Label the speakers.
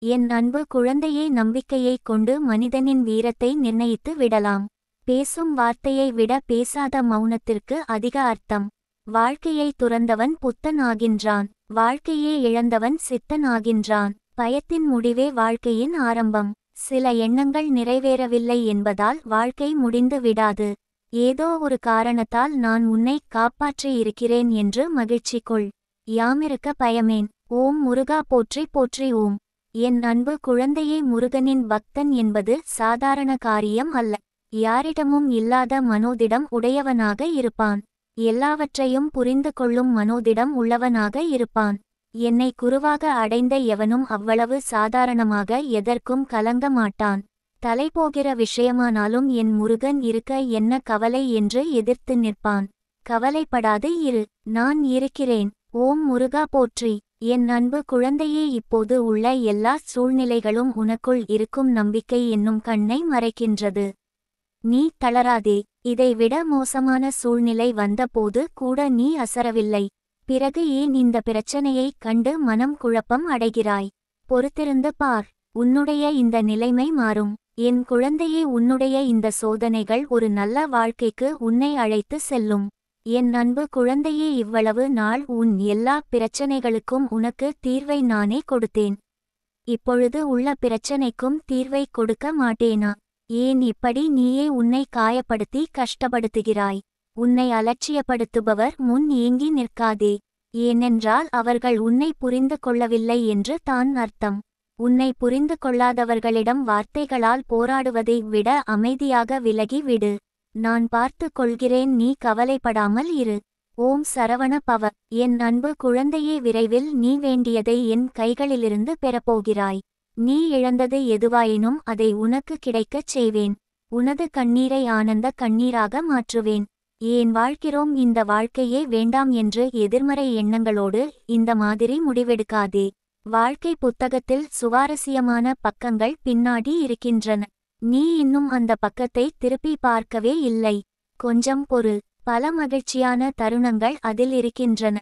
Speaker 1: என் அன்பு குழந்தையே, நம்பிக்கையைக் கொண்டு மனிதனின் வீரத்தை நிர்ணயித்து விடலாம். பேசும் வார்த்தையை விட பேசாத மௌனத்திற்கு அதிக அர்த்தம். வாழ்க்கையை துறந்தவன் புத்தன் ஆகின்றான். வாழ்க்கையே இழந்தவன் சித்தன் ஆகின்றான். பயத்தின் முடிவே வாழ்க்கையின் ஆரம்பம். சில எண்ணங்கள் நிறைவேறவில்லை என்பதால் வாழ்க்கை முடிந்து விடாது. ஏதோ ஒரு காரணத்தால் நான் உன்னை காப்பாற்றி இருக்கிறேன் என்று மகிழ்ச்சி கொள். யாமிருக்க பயமேன். ஓம் முருகா போற்றி போற்றி. ஓம். என் அன்பு குழந்தையே, முருகனின் பக்தன் என்பது சாதாரண காரியம் அல்ல. யாரிடமும் இல்லாத மனோதிடம் உடையவனாக இருப்பான். எல்லாவற்றையும் புரிந்து கொள்ளும் மனோதிடம் உள்ளவனாக இருப்பான். என்னை குருவாக அடைந்த எவனும் அவ்வளவு சாதாரணமாக எதற்கும் கலங்க மாட்டான். தலைபோகிற விஷயமானாலும் என் முருகன் இருக்க என்ன கவலை என்று எதிர்த்து நிற்பான். கவலைப்படாது இரு, நான் இருக்கிறேன். ஓம் முருகா போற்றி. என் அன்பு குழந்தையே, இப்போது உள்ள எல்லா சூழ்நிலைகளும் உனக்குள் இருக்கும் நம்பிக்கை என்னும் கண்ணை மறைக்கின்றது. நீ தளராதே. இதைவிட மோசமான சூழ்நிலை வந்தபோது கூட நீ அசரவில்லை. பிறகு ஏன் இந்த பிரச்சனையைக் கண்டு மனம் குழப்பம் அடைகிறாய்? பொறுத்திருந்து பார், உன்னுடைய இந்த நிலைமை மாறும். என் குழந்தையே, உன்னுடைய இந்த சோதனைகள் ஒரு நல்ல வாழ்க்கைக்கு உன்னை அழைத்து செல்லும். என் அன்பு குழந்தையே, இவ்வளவு நாள் உன் எல்லா பிரச்சனைகளுக்கும் உனக்கு தீர்வை நானே கொடுத்தேன். இப்பொழுது உள்ள பிரச்சனைக்கும் தீர்வை கொடுக்க மாட்டேனா? ஏன் இப்படி நீயே உன்னை காயப்படுத்தி கஷ்டப்படுத்துகிறாய்? உன்னை அலட்சியப்படுத்துபவர் முன் ஏங்கி நிற்காதே. ஏனென்றால் அவர்கள் உன்னை புரிந்து கொள்ளவில்லை என்று தான் அர்த்தம். உன்னை புரிந்து கொள்ளாதவர்களிடம் வார்த்தைகளால் போராடுவதை விட அமைதியாக விலகி விடு. நான் பார்த்து கொள்கிறேன், நீ கவலைப்படாமல் இரு. ஓம் சரவண பவ. என் அன்பு குழந்தையே, விரைவில் நீ வேண்டியதை என் கைகளிலிருந்து பெறப்போகிறாய். நீ இழந்தது எதுவாயினும் அதை உனக்கு கிடைக்கச் செய்வேன். உனது கண்ணீரை ஆனந்த கண்ணீராக மாற்றுவேன். ஏன் வாழ்கிறோம், இந்த வாழ்க்கையே வேண்டாம் என்று எதிர்மறை எண்ணங்களோடு இந்த மாதிரி முடிவெடுக்காதே. வாழ்க்கை புத்தகத்தில் சுவாரஸ்யமான பக்கங்கள் பின்னாடி இருக்கின்றன. நீ இன்னும் அந்த பக்கத்தை திருப்பி பார்க்கவே இல்லை. கொஞ்சம் பொறு, பல மகிழ்ச்சியான தருணங்கள் அதில் இருக்கின்றன.